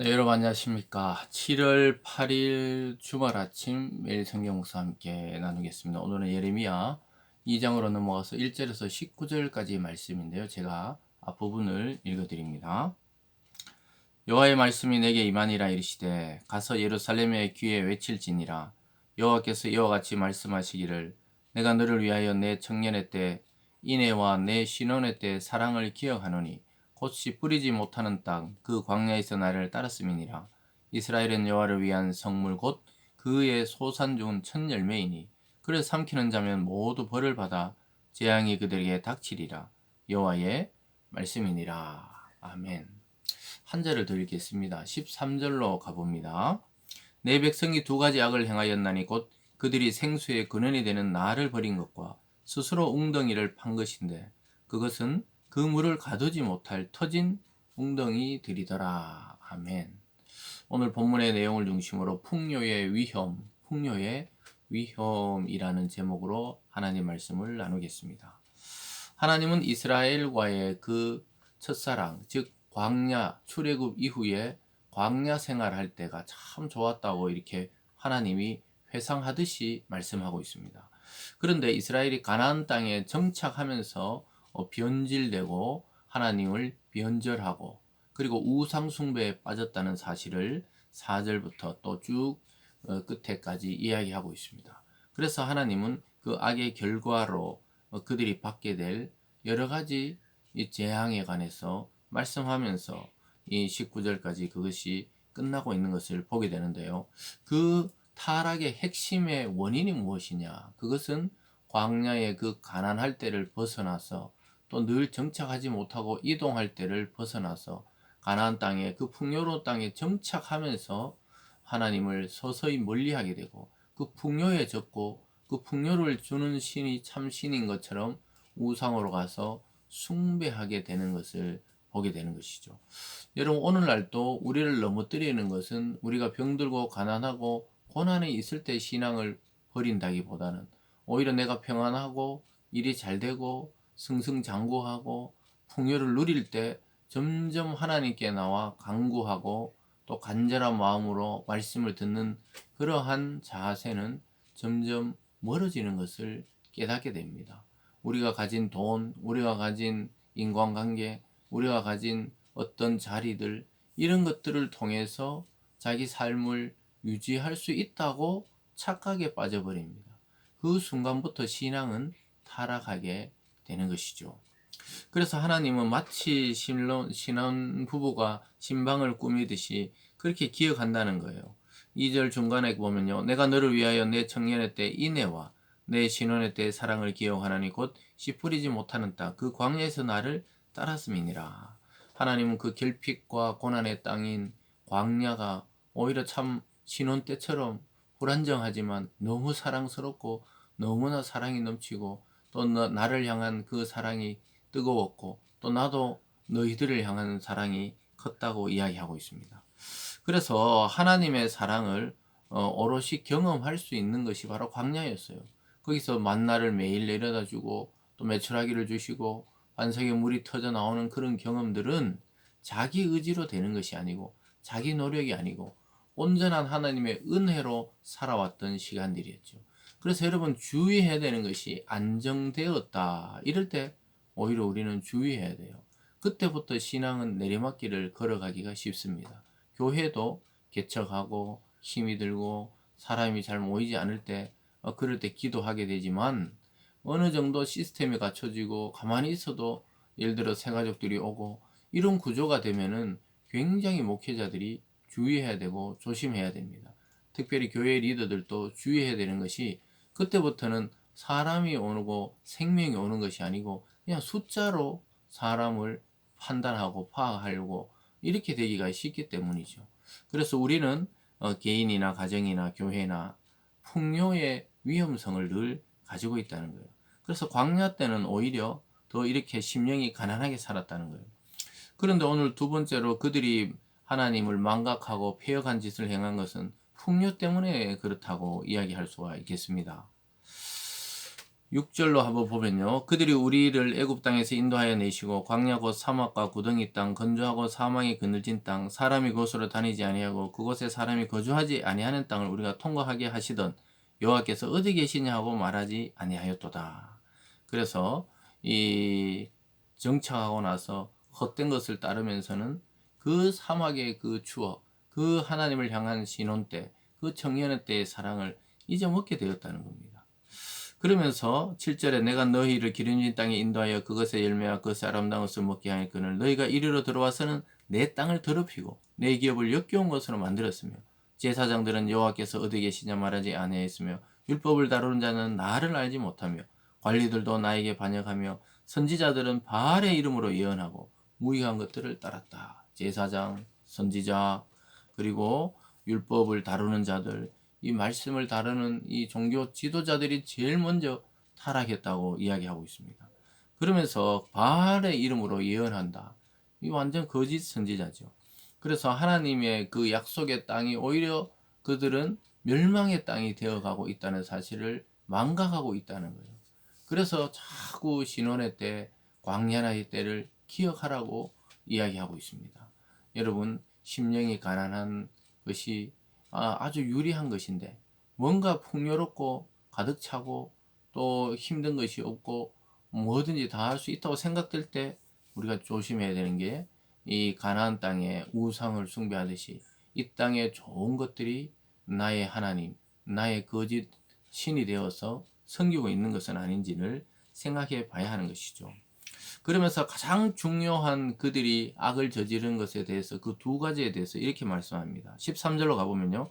네, 여러분 안녕하십니까. 7월 8일 주말 아침 매일 성경 목사 함께 나누겠습니다. 오늘은 예레미야 2장으로 넘어가서 1절에서 19절까지 말씀인데요. 제가 앞부분을 읽어드립니다. 여호와의 말씀이 내게 임하니라 이르시되 가서 예루살렘의 귀에 외칠지니라. 여호와께서 이와 같이 말씀하시기를 내가 너를 위하여 내 청년의 때 인애와 내 신혼의 때 사랑을 기억하노니 꽃이 뿌리지 못하는 땅 그 광야에서 나를 따랐음이니라. 이스라엘은 여호와를 위한 성물 곧 그의 소산 중 첫 열매이니 그를 삼키는 자면 모두 벌을 받아 재앙이 그들에게 닥치리라. 여호와의 말씀이니라. 아멘. 한 절을 더 읽겠습니다. 13절로 가봅니다. 내 백성이 두 가지 악을 행하였나니 곧 그들이 생수의 근원이 되는 나를 버린 것과 스스로 웅덩이를 판 것인데 그것은 그 물을 가두지 못할 터진 웅덩이들이더라. 아멘. 오늘 본문의 내용을 중심으로 풍요의 위험이라는 제목으로 하나님 말씀을 나누겠습니다. 하나님은 이스라엘과의 그 첫사랑, 즉 광야 출애굽 이후에 광야 생활할 때가 참 좋았다고 이렇게 하나님이 회상하듯이 말씀하고 있습니다. 그런데 이스라엘이 가나안 땅에 정착하면서 변질되고 하나님을 변절하고 그리고 우상 숭배에 빠졌다는 사실을 4절부터 또 쭉 끝에까지 이야기하고 있습니다. 그래서 하나님은 그 악의 결과로 그들이 받게 될 여러 가지 이 재앙에 관해서 말씀하면서 이 19절까지 그것이 끝나고 있는 것을 보게 되는데요. 그 타락의 핵심의 원인이 무엇이냐? 그것은 광야의 그 가난할 때를 벗어나서 또 늘 정착하지 못하고 이동할 때를 벗어나서 가나안 땅에 그 풍요로운 땅에 정착하면서 하나님을 서서히 멀리하게 되고 그 풍요에 젖고 그 풍요를 주는 신이 참 신인 것처럼 우상으로 가서 숭배하게 되는 것을 보게 되는 것이죠. 여러분 오늘날도 우리를 넘어뜨리는 것은 우리가 병들고 가난하고 고난이 있을 때 신앙을 버린다기보다는 오히려 내가 평안하고 일이 잘 되고 승승장구하고 풍요를 누릴 때 점점 하나님께 나와 간구하고 또 간절한 마음으로 말씀을 듣는 그러한 자세는 점점 멀어지는 것을 깨닫게 됩니다. 우리가 가진 돈, 우리가 가진 인간관계, 우리가 가진 어떤 자리들, 이런 것들을 통해서 자기 삶을 유지할 수 있다고 착각에 빠져버립니다. 그 순간부터 신앙은 타락하게 되는 것이죠. 그래서 하나님은 마치 신혼 부부가 신방을 꾸미듯이 그렇게 기억한다는 거예요. 2절 중간에 보면요. 내가 너를 위하여 내 청년의 때 인애와 내 신혼의 때 사랑을 기억하나니 곧 씨 뿌리지 못하는 땅 그 광야에서 나를 따랐음이니라. 하나님은 그 결핍과 고난의 땅인 광야가 오히려 참 신혼 때처럼 불안정하지만 너무 사랑스럽고 너무나 사랑이 넘치고 또 나를 향한 그 사랑이 뜨거웠고 또 나도 너희들을 향한 사랑이 컸다고 이야기하고 있습니다. 그래서 하나님의 사랑을 오롯이 경험할 수 있는 것이 바로 광야였어요. 거기서 만나를 매일 내려다 주고 또 메추라기를 주시고 반석에 물이 터져 나오는 그런 경험들은 자기 의지로 되는 것이 아니고 자기 노력이 아니고 온전한 하나님의 은혜로 살아왔던 시간들이었죠. 그래서 여러분 주의해야 되는 것이 안정되었다. 이럴 때 오히려 우리는 주의해야 돼요. 그때부터 신앙은 내리막길을 걸어가기가 쉽습니다. 교회도 개척하고 힘이 들고 사람이 잘 모이지 않을 때 그럴 때 기도하게 되지만 어느 정도 시스템이 갖춰지고 가만히 있어도 예를 들어 새가족들이 오고 이런 구조가 되면은 굉장히 목회자들이 주의해야 되고 조심해야 됩니다. 특별히 교회 리더들도 주의해야 되는 것이 그때부터는 사람이 오고 생명이 오는 것이 아니고 그냥 숫자로 사람을 판단하고 파악하려고 이렇게 되기가 쉽기 때문이죠. 그래서 우리는 개인이나 가정이나 교회나 풍요의 위험성을 늘 가지고 있다는 거예요. 그래서 광야 때는 오히려 더 이렇게 심령이 가난하게 살았다는 거예요. 그런데 오늘 두 번째로 그들이 하나님을 망각하고 폐역한 짓을 행한 것은 풍요 때문에 그렇다고 이야기할 수가 있겠습니다. 6절로 한번 보면요. 그들이 우리를 애굽 땅에서 인도하여 내시고 광야 곧 사막과 구덩이 땅 건조하고 사망이 그늘진 땅 사람이 그곳으로 다니지 아니하고 그곳에 사람이 거주하지 아니하는 땅을 우리가 통과하게 하시던 여호와께서 어디 계시냐 하고 말하지 아니하였도다. 그래서 이 정착하고 나서 헛된 것을 따르면서는 그 사막의 그 추억, 그 하나님을 향한 신혼 때, 그 청년의 때의 사랑을 잊어먹게 되었다는 겁니다. 그러면서 7절에 내가 너희를 기름진 땅에 인도하여 그것의 열매와 그것의 아름다운 것을 먹게 하였거늘 너희가 이리로 들어와서는 내 땅을 더럽히고 내 기업을 역겨운 것으로 만들었으며 제사장들은 여호와께서 어디 계시냐 말하지 아니하였으며 율법을 다루는 자는 나를 알지 못하며 관리들도 나에게 반역하며 선지자들은 바알의 이름으로 예언하고 무익한 것들을 따랐다. 제사장, 선지자, 그리고 율법을 다루는 자들, 이 말씀을 다루는 이 종교 지도자들이 제일 먼저 타락했다고 이야기하고 있습니다. 그러면서 바알의 이름으로 예언한다. 이 완전 거짓 선지자죠. 그래서 하나님의 그 약속의 땅이 오히려 그들은 멸망의 땅이 되어가고 있다는 사실을 망각하고 있다는 거예요. 그래서 자꾸 신혼의 때, 광야의 때를 기억하라고 이야기하고 있습니다. 여러분, 심령이 가난한 것이 아주 유리한 것인데 뭔가 풍요롭고 가득 차고 또 힘든 것이 없고 뭐든지 다 할 수 있다고 생각될 때 우리가 조심해야 되는 게 이 가나안 땅에 우상을 숭배하듯이 이 땅에 좋은 것들이 나의 하나님, 나의 거짓 신이 되어서 섬기고 있는 것은 아닌지를 생각해 봐야 하는 것이죠. 그러면서 가장 중요한 그들이 악을 저지른 것에 대해서 그 두 가지에 대해서 이렇게 말씀합니다. 13절로 가보면요.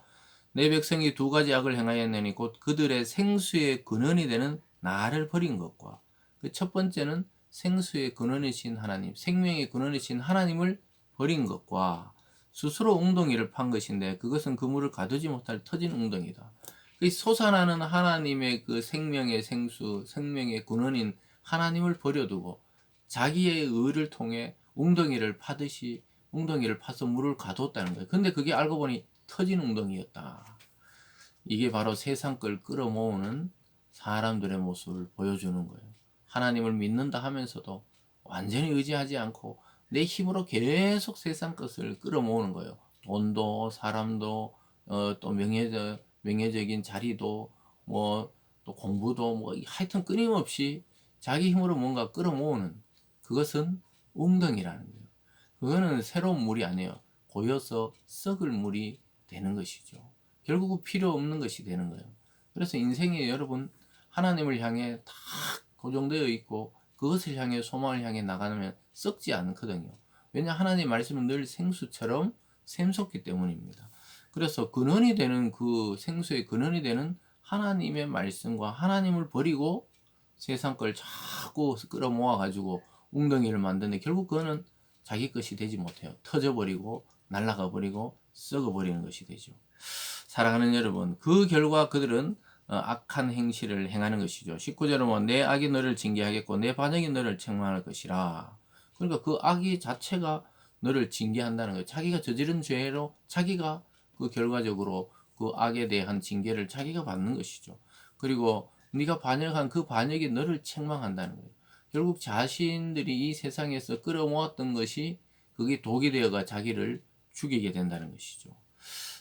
내 백성이 두 가지 악을 행하였느니 곧 그들의 생수의 근원이 되는 나를 버린 것과 그 첫 번째는 생수의 근원이신 하나님, 생명의 근원이신 하나님을 버린 것과 스스로 웅덩이를 판 것인데 그것은 그물을 가두지 못할 터진 웅덩이다. 그 솟아나는 하나님의 그 생명의 생수, 생명의 근원인 하나님을 버려두고 자기의 의를 통해 웅덩이를 파듯이 웅덩이를 파서 물을 가뒀다는 거예요. 근데 그게 알고 보니 터진 웅덩이였다. 이게 바로 세상 걸 끌어모으는 사람들의 모습을 보여주는 거예요. 하나님을 믿는다 하면서도 완전히 의지하지 않고 내 힘으로 계속 세상 것을 끌어모으는 거예요. 돈도 사람도 또 명예적인 자리도 뭐 또 공부도 뭐 하여튼 끊임없이 자기 힘으로 뭔가 끌어모으는 그것은 웅덩이라는 거예요. 그거는 새로운 물이 아니에요. 고여서 썩을 물이 되는 것이죠. 결국은 필요 없는 것이 되는 거예요. 그래서 인생에 여러분 하나님을 향해 다 고정되어 있고 그것을 향해 소망을 향해 나가면 썩지 않거든요. 왜냐 하나님 말씀은 늘 생수처럼 샘솟기 때문입니다. 그래서 근원이 되는 그 생수의 근원이 되는 하나님의 말씀과 하나님을 버리고 세상 걸 자꾸 끌어모아 가지고 웅덩이를 만드는데 결국 그거는 자기 것이 되지 못해요. 터져버리고 날아가 버리고 썩어 버리는 것이 되죠. 사랑하는 여러분, 그 결과 그들은 악한 행실을 행하는 것이죠. 19절은 뭐, 내 악이 너를 징계하겠고 내 반역이 너를 책망할 것이라. 그러니까 그 악이 자체가 너를 징계한다는 거예요. 자기가 저지른 죄로 자기가 그 결과적으로 그 악에 대한 징계를 자기가 받는 것이죠. 그리고 네가 반역한 그 반역이 너를 책망한다는 거예요. 결국 자신들이 이 세상에서 끌어모았던 것이 그게 독이 되어가 자기를 죽이게 된다는 것이죠.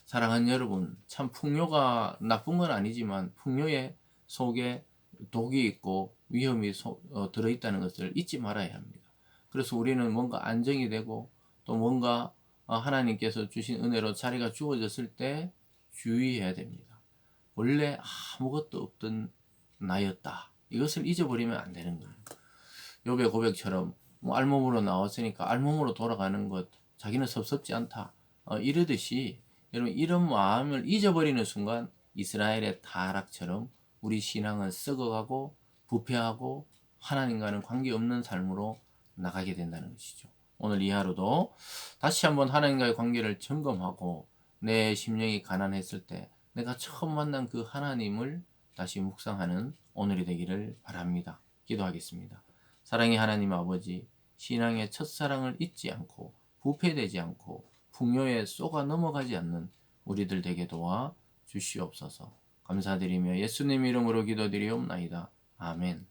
사랑하는 여러분, 참 풍요가 나쁜 건 아니지만 풍요의 속에 독이 있고 위험이 들어있다는 것을 잊지 말아야 합니다. 그래서 우리는 뭔가 안정이 되고 또 뭔가 하나님께서 주신 은혜로 자리가 주어졌을 때 주의해야 됩니다. 원래 아무것도 없던 나였다. 이것을 잊어버리면 안 되는 거예요. 욥의 고백처럼 뭐 알몸으로 나왔으니까 알몸으로 돌아가는 것 자기는 섭섭지 않다. 이러듯이 여러분 이런 마음을 잊어버리는 순간 이스라엘의 타락처럼 우리 신앙은 썩어가고 부패하고 하나님과는 관계없는 삶으로 나가게 된다는 것이죠. 오늘 이 하루도 다시 한번 하나님과의 관계를 점검하고 내 심령이 가난했을 때 내가 처음 만난 그 하나님을 다시 묵상하는 오늘이 되기를 바랍니다. 기도하겠습니다. 사랑의 하나님 아버지, 신앙의 첫사랑을 잊지 않고 부패되지 않고 풍요에 쏘가 넘어가지 않는 우리들 되게 도와 주시옵소서. 감사드리며 예수님 이름으로 기도드리옵나이다. 아멘.